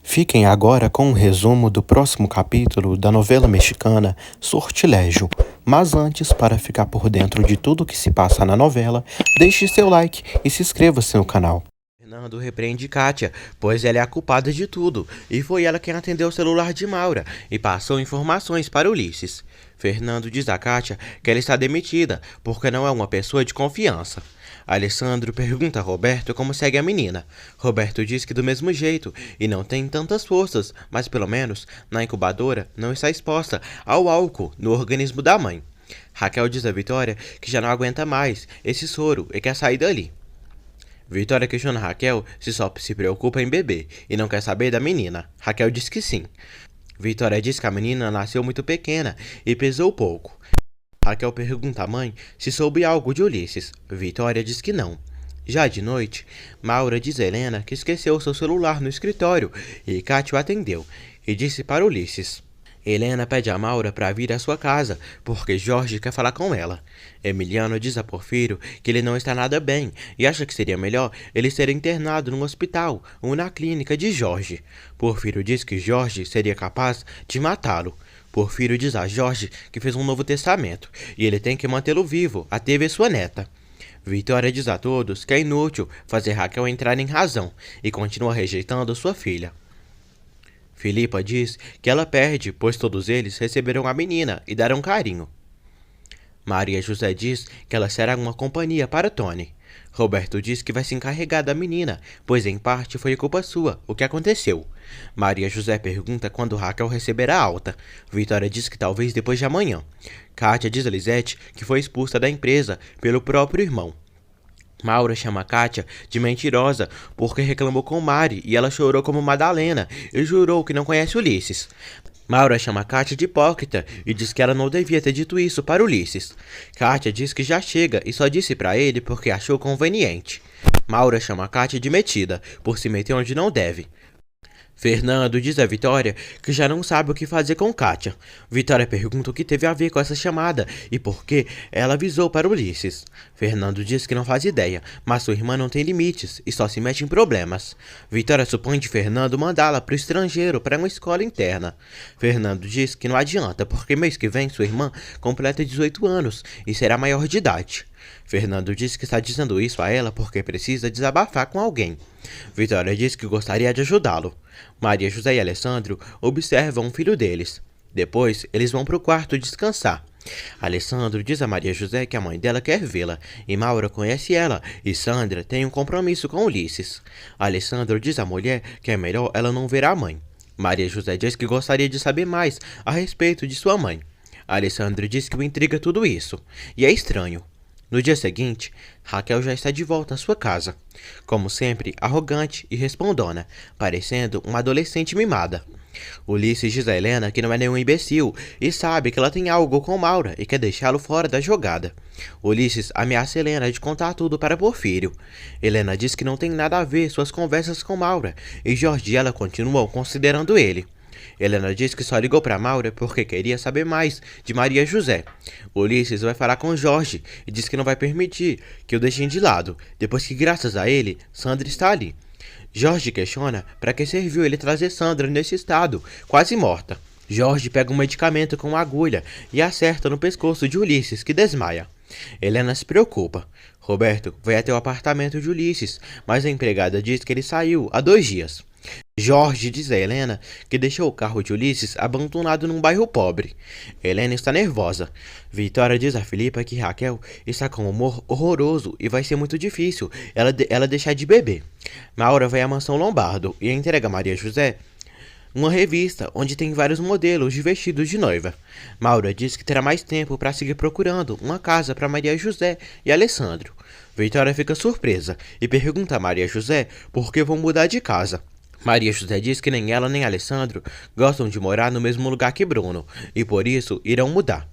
Fiquem agora com um resumo do próximo capítulo da novela mexicana Sortilégio. Mas antes, para ficar por dentro de tudo que se passa na novela, deixe seu like e se inscreva-se no canal. Fernando repreende Kátia, pois ela é a culpada de tudo, e foi ela quem atendeu o celular de Maura e passou informações para Ulisses. Fernando diz a Kátia que ela está demitida, porque não é uma pessoa de confiança. Alessandro pergunta a Roberto como segue a menina. Roberto diz que do mesmo jeito, e não tem tantas forças, mas pelo menos, na incubadora, não está exposta ao álcool no organismo da mãe. Raquel diz a Vitória que já não aguenta mais esse soro e quer sair dali. Vitória questiona Raquel se só se preocupa em beber e não quer saber da menina. Raquel diz que sim. Vitória diz que a menina nasceu muito pequena e pesou pouco. Raquel pergunta à mãe se soube algo de Ulisses. Vitória diz que não. Já de noite, Maura diz a Helena que esqueceu seu celular no escritório e Kátia o atendeu e disse para Ulisses. Helena pede a Maura para vir à sua casa, porque Jorge quer falar com ela. Emiliano diz a Porfírio que ele não está nada bem e acha que seria melhor ele ser internado no hospital ou na clínica de Jorge. Porfírio diz que Jorge seria capaz de matá-lo. Porfírio diz a Jorge que fez um novo testamento e ele tem que mantê-lo vivo até ver sua neta. Vitória diz a todos que é inútil fazer Raquel entrar em razão e continua rejeitando sua filha. Filipa diz que ela perde, pois todos eles receberão a menina e darão carinho. Maria José diz que ela será uma companhia para Tony. Roberto diz que vai se encarregar da menina, pois em parte foi culpa sua o que aconteceu. Maria José pergunta quando Raquel receberá alta. Vitória diz que talvez depois de amanhã. Kátia diz a Lisete que foi expulsa da empresa pelo próprio irmão. Maura chama Kátia de mentirosa porque reclamou com Mari e ela chorou como Madalena e jurou que não conhece Ulisses. Maura chama Kátia de hipócrita e diz que ela não devia ter dito isso para Ulisses. Kátia diz que já chega e só disse para ele porque achou conveniente. Maura chama Kátia de metida por se meter onde não deve. Fernando diz a Vitória que já não sabe o que fazer com Kátia. Vitória pergunta o que teve a ver com essa chamada e por que ela avisou para Ulisses. Fernando diz que não faz ideia, mas sua irmã não tem limites e só se mete em problemas. Vitória supõe de Fernando mandá-la para o estrangeiro para uma escola interna. Fernando diz que não adianta porque mês que vem sua irmã completa 18 anos e será maior de idade. Fernando diz que está dizendo isso a ela porque precisa desabafar com alguém. Vitória diz que gostaria de ajudá-lo. Maria José e Alessandro observam o filho deles. Depois, eles vão para o quarto descansar. Alessandro diz a Maria José que a mãe dela quer vê-la, e Maura conhece ela, e Sandra tem um compromisso com Ulisses. Alessandro diz à mulher que é melhor ela não ver a mãe. Maria José diz que gostaria de saber mais a respeito de sua mãe. Alessandro diz que o intriga tudo isso, e é estranho. No dia seguinte, Raquel já está de volta à sua casa, como sempre arrogante e respondona, parecendo uma adolescente mimada. Ulisses diz a Helena que não é nenhum imbecil e sabe que ela tem algo com Maura e quer deixá-lo fora da jogada. Ulisses ameaça Helena de contar tudo para Porfírio. Helena diz que não tem nada a ver suas conversas com Maura e Jorge e ela continuam considerando ele. Helena diz que só ligou para Maura porque queria saber mais de Maria José. Ulisses vai falar com Jorge e diz que não vai permitir que o deixem de lado, depois que graças a ele, Sandra está ali. Jorge questiona para que serviu ele trazer Sandra nesse estado, quase morta. Jorge pega um medicamento com uma agulha e acerta no pescoço de Ulisses, que desmaia. Helena se preocupa. Roberto vai até o apartamento de Ulisses, mas a empregada diz que ele saiu há 2 dias. Jorge diz a Helena que deixou o carro de Ulisses abandonado num bairro pobre. Helena está nervosa. Vitória diz a Filipa que Raquel está com um humor horroroso e vai ser muito difícil ela deixar de beber. Maura vai à mansão Lombardo e entrega a Maria José uma revista onde tem vários modelos de vestidos de noiva. Maura diz que terá mais tempo para seguir procurando uma casa para Maria José e Alessandro. Vitória fica surpresa e pergunta a Maria José por que vão mudar de casa. Maria José diz que nem ela nem Alessandro gostam de morar no mesmo lugar que Bruno e por isso irão mudar.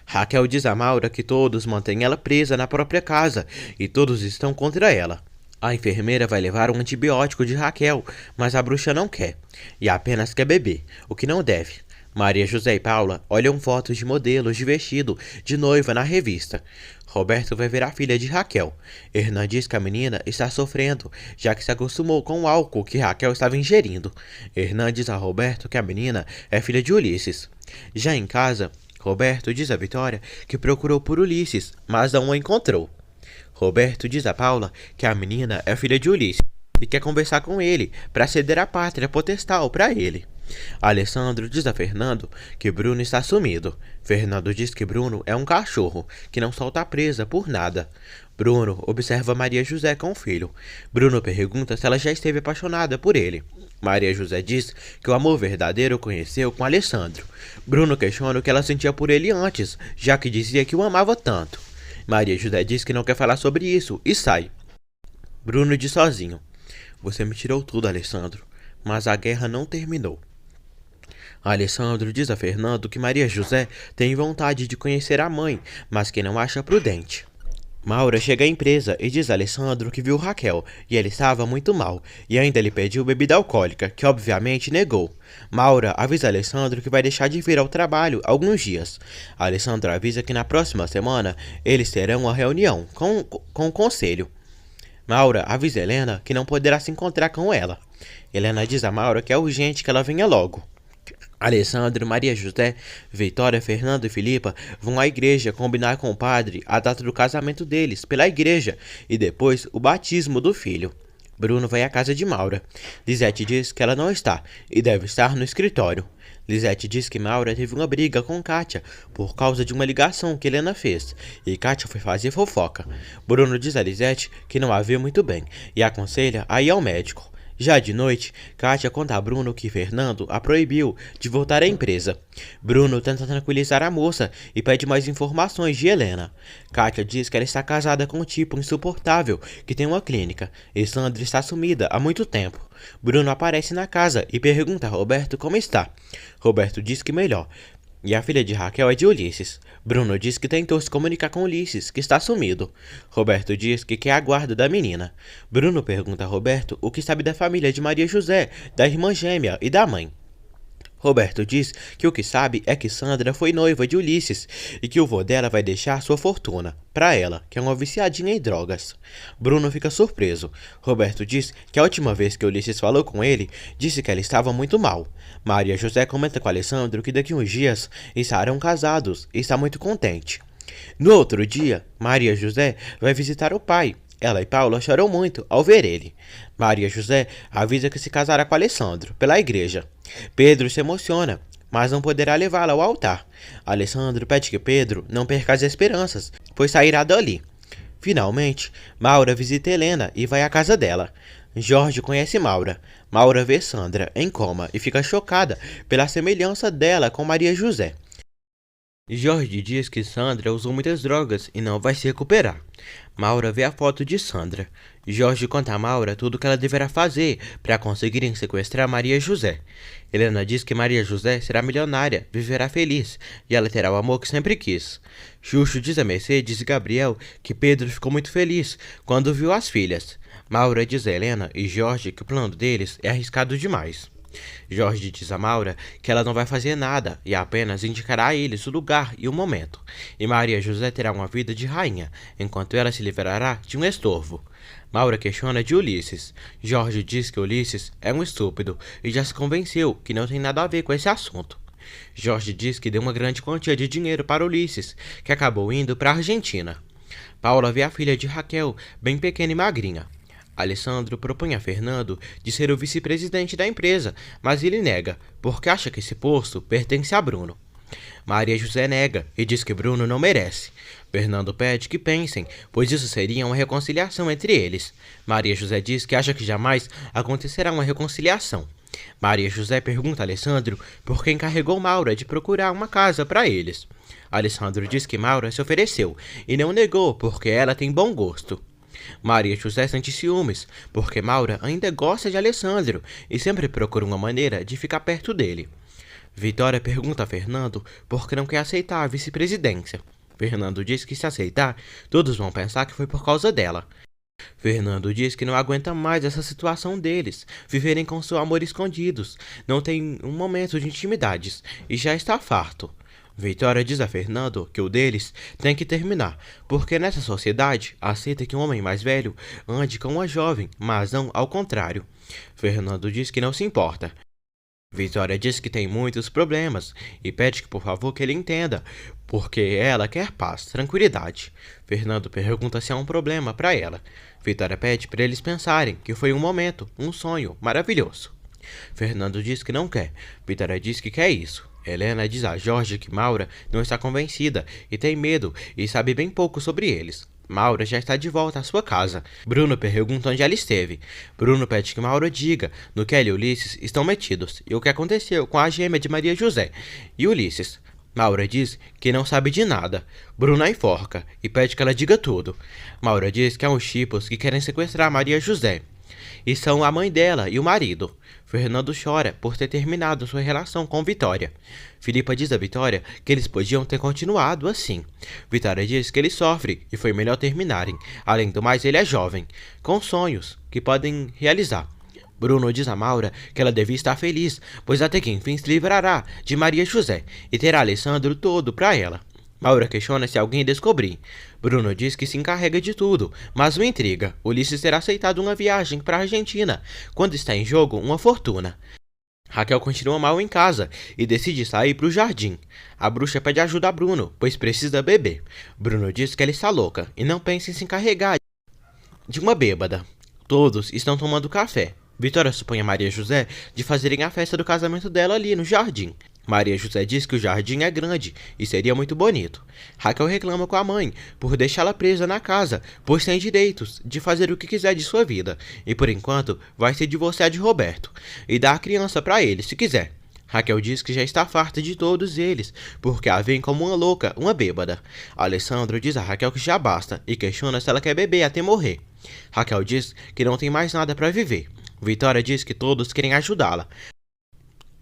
Raquel diz a Maura que todos mantêm ela presa na própria casa e todos estão contra ela. A enfermeira vai levar um antibiótico de Raquel, mas a bruxa não quer e apenas quer beber, o que não deve. Maria José e Paula olham fotos de modelos de vestido de noiva na revista. Roberto vai ver a filha de Raquel. Hernan diz que a menina está sofrendo, já que se acostumou com o álcool que Raquel estava ingerindo. Hernan diz a Roberto que a menina é filha de Ulisses. Já em casa, Roberto diz a Vitória que procurou por Ulisses, mas não o encontrou. Roberto diz a Paula que a menina é filha de Ulisses e quer conversar com ele para ceder a pátria potestal para ele. Alessandro diz a Fernando que Bruno está sumido. Fernando diz que Bruno é um cachorro que não solta a presa por nada. Bruno observa Maria José com o filho. Bruno pergunta se ela já esteve apaixonada por ele. Maria José diz que o amor verdadeiro conheceu com Alessandro. Bruno questiona o que ela sentia por ele antes, já que dizia que o amava tanto. Maria José diz que não quer falar sobre isso e sai. Bruno diz sozinho: "Você me tirou tudo, Alessandro, mas a guerra não terminou." Alessandro diz a Fernando que Maria José tem vontade de conhecer a mãe, mas que não acha prudente. Maura chega à empresa e diz a Alessandro que viu Raquel e ele estava muito mal, e ainda lhe pediu bebida alcoólica, que obviamente negou. Maura avisa Alessandro que vai deixar de vir ao trabalho alguns dias. Alessandro avisa que na próxima semana eles terão uma reunião com o conselho. Maura avisa Helena que não poderá se encontrar com ela. Helena diz a Maura que é urgente que ela venha logo. Alessandro, Maria José, Vitória, Fernando e Filipa vão à igreja combinar com o padre a data do casamento deles pela igreja e depois o batismo do filho. Bruno vai à casa de Maura. Lisete diz que ela não está e deve estar no escritório. Lisete diz que Maura teve uma briga com Kátia por causa de uma ligação que Helena fez e Kátia foi fazer fofoca. Bruno diz a Lisete que não a viu muito bem e aconselha a ir ao médico. Já de noite, Kátia conta a Bruno que Fernando a proibiu de voltar à empresa. Bruno tenta tranquilizar a moça e pede mais informações de Helena. Kátia diz que ela está casada com um tipo insuportável que tem uma clínica e Sandra está sumida há muito tempo. Bruno aparece na casa e pergunta a Roberto como está. Roberto diz que melhor. E a filha de Raquel é de Ulisses. Bruno diz que tentou se comunicar com Ulisses, que está sumido. Roberto diz que quer a guarda da menina. Bruno pergunta a Roberto o que sabe da família de Maria José, da irmã gêmea e da mãe. Roberto diz que o que sabe é que Sandra foi noiva de Ulisses e que o vô dela vai deixar sua fortuna para ela, que é uma viciadinha em drogas. Bruno fica surpreso. Roberto diz que a última vez que Ulisses falou com ele, disse que ela estava muito mal. Maria José comenta com Alessandro que daqui uns dias estarão casados e está muito contente. No outro dia, Maria José vai visitar o pai. Ela e Paula choram muito ao ver ele. Maria José avisa que se casará com Alessandro pela igreja. Pedro se emociona, mas não poderá levá-la ao altar. Alessandro pede que Pedro não perca as esperanças, pois sairá dali. Finalmente, Maura visita Helena e vai à casa dela. Jorge conhece Maura. Maura vê Sandra em coma e fica chocada pela semelhança dela com Maria José. Jorge diz que Sandra usou muitas drogas e não vai se recuperar. Maura vê a foto de Sandra. Jorge conta a Maura tudo o que ela deverá fazer para conseguirem sequestrar Maria José. Helena diz que Maria José será milionária, viverá feliz e ela terá o amor que sempre quis. Xuxo diz a Mercedes e Gabriel que Pedro ficou muito feliz quando viu as filhas. Maura diz a Helena e Jorge que o plano deles é arriscado demais. Jorge diz a Maura que ela não vai fazer nada e apenas indicará a eles o lugar e o momento. E Maria José terá uma vida de rainha, enquanto ela se livrará de um estorvo. Maura questiona de Ulisses. Jorge diz que Ulisses é um estúpido e já se convenceu que não tem nada a ver com esse assunto. Jorge diz que deu uma grande quantia de dinheiro para Ulisses, que acabou indo para a Argentina. Paula vê a filha de Raquel, bem pequena e magrinha. Alessandro propõe a Fernando de ser o vice-presidente da empresa, mas ele nega, porque acha que esse posto pertence a Bruno. Maria José nega e diz que Bruno não merece. Fernando pede que pensem, pois isso seria uma reconciliação entre eles. Maria José diz que acha que jamais acontecerá uma reconciliação. Maria José pergunta a Alessandro por quem encarregou Maura de procurar uma casa para eles. Alessandro diz que Maura se ofereceu e não negou porque ela tem bom gosto. Maria José sente ciúmes, porque Maura ainda gosta de Alessandro e sempre procura uma maneira de ficar perto dele. Vitória pergunta a Fernando por que não quer aceitar a vice-presidência. Fernando diz que se aceitar, todos vão pensar que foi por causa dela. Fernando diz que não aguenta mais essa situação deles, viverem com seu amor escondidos, não tem um momento de intimidades e já está farto. Vitória diz a Fernando que o deles tem que terminar, porque nessa sociedade aceita que um homem mais velho ande com uma jovem, mas não ao contrário. Fernando diz que não se importa. Vitória diz que tem muitos problemas e pede que por favor que ele entenda, porque ela quer paz, tranquilidade. Fernando pergunta se há um problema para ela. Vitória pede para eles pensarem que foi um momento, um sonho maravilhoso. Fernando diz que não quer. Vitória diz que quer isso. Helena diz a Jorge que Maura não está convencida e tem medo e sabe bem pouco sobre eles. Maura já está de volta à sua casa. Bruno pergunta onde ela esteve. Bruno pede que Maura diga no que ela e Ulisses estão metidos e o que aconteceu com a gêmea de Maria José e Ulisses. Maura diz que não sabe de nada. Bruno a enforca e pede que ela diga tudo. Maura diz que há uns chipos que querem sequestrar Maria José e são a mãe dela e o marido. Fernando chora por ter terminado sua relação com Vitória. Filipa diz a Vitória que eles podiam ter continuado assim. Vitória diz que ele sofre e foi melhor terminarem. Além do mais, ele é jovem, com sonhos que podem realizar. Bruno diz a Maura que ela devia estar feliz, pois até que enfim se livrará de Maria José e terá Alessandro todo para ela. Maura questiona se alguém descobrir. Bruno diz que se encarrega de tudo, mas o intriga. Ulisses terá aceitado uma viagem para a Argentina, quando está em jogo uma fortuna. Raquel continua mal em casa e decide sair para o jardim. A bruxa pede ajuda a Bruno, pois precisa beber. Bruno diz que ela está louca e não pensa em se encarregar de uma bêbada. Todos estão tomando café. Vitória supõe a Maria José de fazerem a festa do casamento dela ali no jardim. Maria José diz que o jardim é grande e seria muito bonito. Raquel reclama com a mãe por deixá-la presa na casa, pois tem direitos de fazer o que quiser de sua vida e por enquanto vai se divorciar de Roberto e dar a criança para ele se quiser. Raquel diz que já está farta de todos eles, porque a veem como uma louca, uma bêbada. Alessandro diz a Raquel que já basta e questiona se ela quer beber até morrer. Raquel diz que não tem mais nada para viver. Vitória diz que todos querem ajudá-la.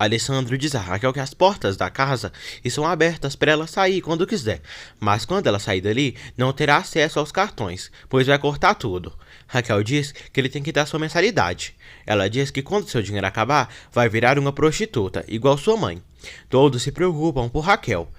Alessandro diz a Raquel que as portas da casa estão abertas para ela sair quando quiser, mas quando ela sair dali, não terá acesso aos cartões, pois vai cortar tudo. Raquel diz que ele tem que dar sua mensalidade. Ela diz que quando seu dinheiro acabar, vai virar uma prostituta, igual sua mãe. Todos se preocupam por Raquel.